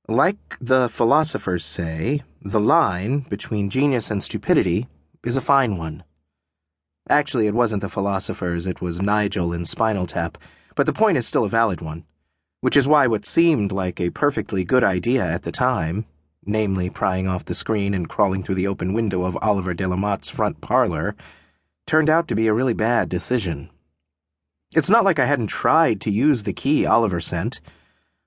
Like the philosophers say, the line between genius and stupidity is a fine one. Actually, it wasn't the philosophers, it was Nigel in Spinal Tap, but the point is still a valid one, which is why what seemed like a perfectly good idea at the time, namely prying off the screen and crawling through the open window of Oliver de la Motte's front parlor, turned out to be a really bad decision. It's not like I hadn't tried to use the key Oliver sent.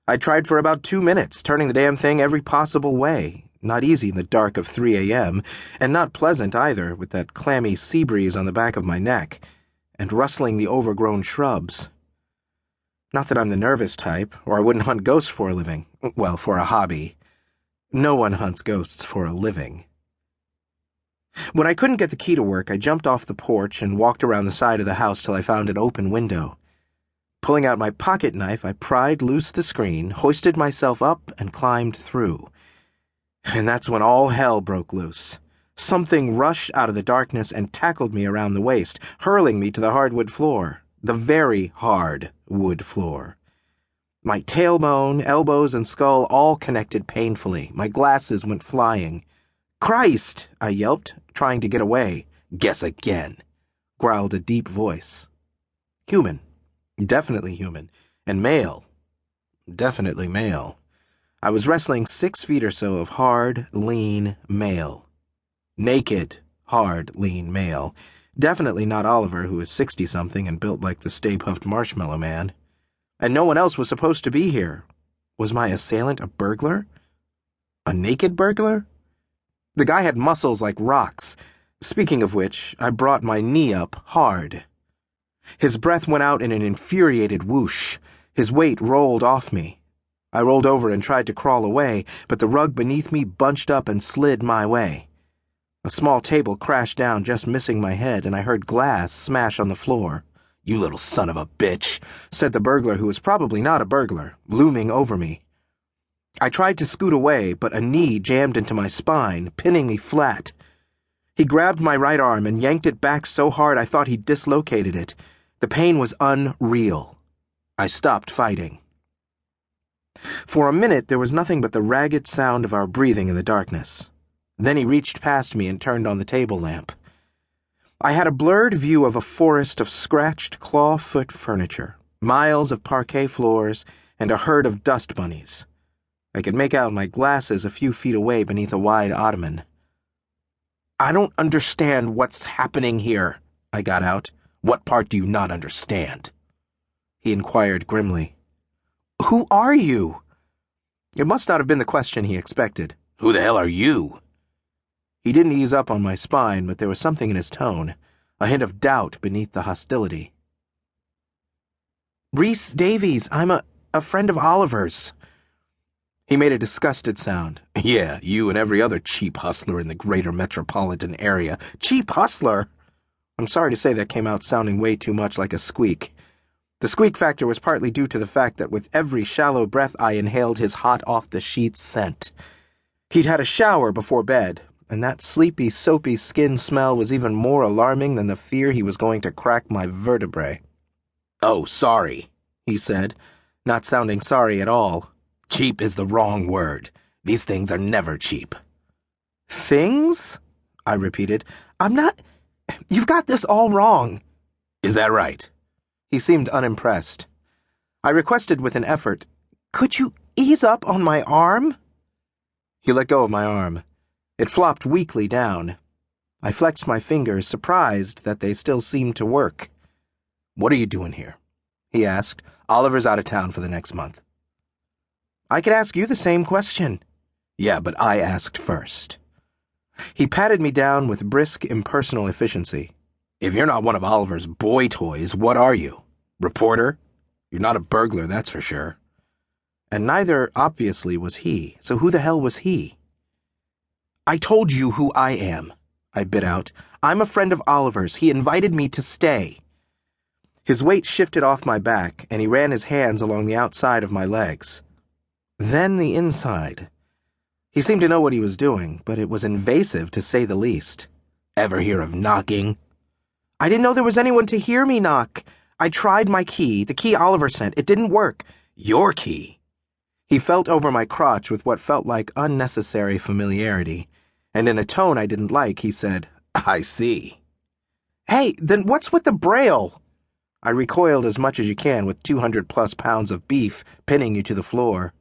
I tried for about 2 minutes, turning the damn thing every possible way. Not easy in the dark of 3 a.m., and not pleasant either, with that clammy sea breeze on the back of my neck, and rustling the overgrown shrubs. Not that I'm the nervous type, or I wouldn't hunt ghosts for a living. Well, for a hobby. No one hunts ghosts for a living. When I couldn't get the key to work, I jumped off the porch and walked around the side of the house till I found an open window. Pulling out my pocket knife, I pried loose the screen, hoisted myself up, and climbed through. And that's when all hell broke loose. Something rushed out of the darkness and tackled me around the waist, hurling me to the hardwood floor, the very hard wood floor. My tailbone, elbows, and skull all connected painfully. My glasses went flying. "Christ!" I yelped, trying to get away. "Guess again," growled a deep voice. Human. Definitely human. And male. Definitely male. I was wrestling 6 feet or so of hard, lean male. Naked, hard, lean male. Definitely not Oliver, who is 60-something and built like the Stay Puft Marshmallow Man. And no one else was supposed to be here. Was my assailant a burglar? A naked burglar? The guy had muscles like rocks. Speaking of which, I brought my knee up hard. His breath went out in an infuriated whoosh. His weight rolled off me. I rolled over and tried to crawl away, but the rug beneath me bunched up and slid my way. A small table crashed down, just missing my head, and I heard glass smash on the floor. "You little son of a bitch," said the burglar, who was probably not a burglar, looming over me. I tried to scoot away, but a knee jammed into my spine, pinning me flat. He grabbed my right arm and yanked it back so hard I thought he'd dislocated it. The pain was unreal. I stopped fighting. For a minute, there was nothing but the ragged sound of our breathing in the darkness. Then he reached past me and turned on the table lamp. I had a blurred view of a forest of scratched clawfoot furniture, miles of parquet floors, and a herd of dust bunnies. I could make out my glasses a few feet away beneath a wide ottoman. "I don't understand what's happening here," I got out. "What part do you not understand?" He inquired grimly. "Who are you?" It must not have been the question he expected. "Who the hell are you?" He didn't ease up on my spine, but there was something in his tone, a hint of doubt beneath the hostility. "Rhys Davies, I'm a friend of Oliver's." He made a disgusted sound. "Yeah, you and every other cheap hustler in the greater metropolitan area." "Cheap hustler?" I'm sorry to say that came out sounding way too much like a squeak. The squeak factor was partly due to the fact that with every shallow breath I inhaled his hot off-the-sheet scent. He'd had a shower before bed, and that sleepy, soapy skin smell was even more alarming than the fear he was going to crack my vertebrae. "Oh, sorry," he said, not sounding sorry at all. "Cheap is the wrong word. These things are never cheap." "Things?" I repeated. You've got this all wrong." "Is that right?" He seemed unimpressed. I requested with an effort, "Could you ease up on my arm?" He let go of my arm. It flopped weakly down. I flexed my fingers, surprised that they still seemed to work. "What are you doing here?" he asked. "Oliver's out of town for the next month." "I could ask you the same question." "Yeah, but I asked first." He patted me down with brisk, impersonal efficiency. "If you're not one of Oliver's boy toys, what are you? Reporter? You're not a burglar, that's for sure." And neither, obviously, was he, so who the hell was he? "I told you who I am," I bit out. "I'm a friend of Oliver's. He invited me to stay." His weight shifted off my back, and he ran his hands along the outside of my legs. Then the inside. He seemed to know what he was doing, but it was invasive to say the least. "Ever hear of knocking?" "I didn't know there was anyone to hear me knock. I tried my key, the key Oliver sent. It didn't work." "Your key?" He felt over my crotch with what felt like unnecessary familiarity, and in a tone I didn't like, he said, "I see." "Hey, then what's with the braille?" I recoiled as much as you can with 200+ pounds of beef pinning you to the floor.